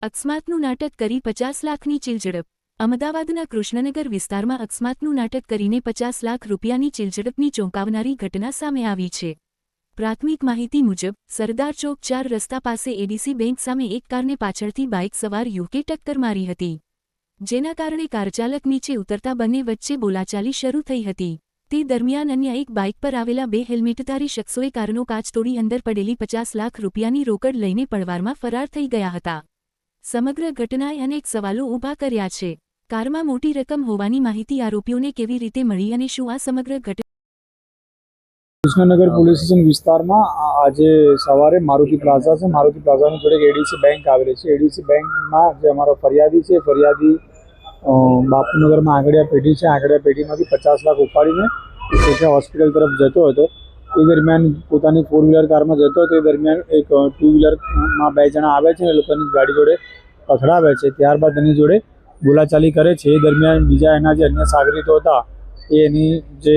અકસ્માતનું નાટક કરી 50 લાખની ચીલઝડપ। અમદાવાદના કૃષ્ણનગર વિસ્તારમાં અકસ્માતનું નાટક કરીને 50 લાખ રૂપિયાની ચીલઝડપની ચોંકાવનારી ઘટના સામે આવી છે। પ્રાથમિક માહિતી મુજબ સરદાર ચોક 4 રસ્તા પાસે એડીસી બેંક સામે એક કારને પાછળથી બાઇક સવાર યુવકે ટક્કર મારી હતી, જેના કારણે કારચાલક નીચે ઉતરતા બંને વચ્ચે બોલાચાલી શરૂ થઈ હતી। તે દરમિયાન અન્ય એક બાઇક પર આવેલા બે હેલ્મેટધારી શખ્સોએ કારનો કાચ તોડી અંદર પડેલી 50 લાખ રૂપિયાની રોકડ લઈને પળવારમાં ફરાર થઈ ગયા હતા। સમગ્ર ઘટનાએ અનેક સવાલો ઊભા કર્યા છે। કારમાં મોટી રકમ હોવાની માહિતી આરોપીઓને કેવી રીતે મળી અને શું આ સમગ્ર ઘટના કૃષ્ણનગર પોલીસ સ્ટેશન વિસ્તારમાં આજે સવારે મારુતિ પ્લાઝા છે, મારુતિ પ્લાઝાની જોડે એડીસી બેંક આવેલી છે। એડીસી બેંકમાં જે અમારો ફરિયાદી છે, ફરિયાદી બાપુનગરમાં આંગળીયા પેઢી છે, આંગળીયા પેઢીમાંથી 50 લાખ ઉપાડીને કોઠા હોસ્પિટલ તરફ જતો હતો। એ દરમિયાન પોતાની 4 વ્હીલર કારમાં જતો હતો। એ દરમિયાન એક 2 વ્હીલરમાં બે જણા આવે છે અને લોકોની ગાડી જોડે પકડાવે છે, ત્યારબાદ એની જોડે બોલાચાલી કરે છે। એ દરમિયાન બીજા એના જે અન્ય સાગરીતો હતા એની જે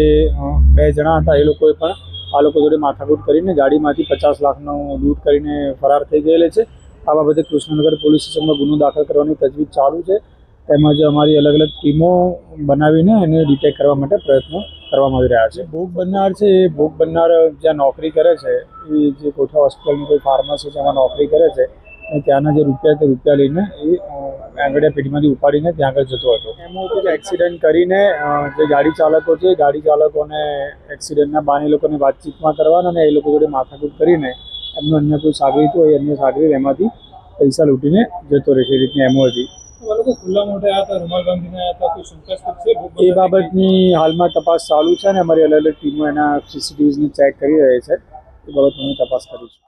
બે જણા હતા એ લોકોએ પણ આ લોકો જોડે માથાકૂટ કરીને ગાડીમાંથી 50 લાખનો લૂંટ કરીને ફરાર થઈ ગયેલા છે। આ બાબતે કૃષ્ણનગર પોલીસ સ્ટેશનમાં ગુનો દાખલ કરવાની તજવીજ ચાલુ છે, તેમજ અમારી અલગ અલગ ટીમો બનાવીને એને ડિટેક્ટ કરવા માટે પ્રયત્નો કરવામાં આવી રહ્યા છે। ભોગ બનનાર છે એ ભોગ બનનાર જ્યાં નોકરી કરે છે, એ જે કોઠા હોસ્પિટલની કોઈ ફાર્મસી છે એમાં નોકરી કરે છે અને ત્યાંના જે રૂપિયા લઈને એ આંગળીયા પેઢીમાંથી ઉપાડીને ત્યાં આગળ જતો હતો। એમાં હતું કે એક્સિડન્ટ કરીને જે ગાડી ચાલકો છે, ગાડી ચાલકોને એક્સિડન્ટના બાને લોકોને વાતચીતમાં કરવાના અને એ લોકો જોડે માથાકૂટ કરીને એમનો અન્ય કોઈ સાગરીત હોય અન્ય સાગરીત એમાંથી પૈસા લૂંટીને જતો રહે છે, એ રીતની એમો હતી। એ બાબતની હાલમાં તપાસ ચાલુ છે અને અમારી અલગ અલગ ટીમો એના સીસીટીવીઝને ચેક કરી રહી છે। એ બાબતની તપાસ કરીશું।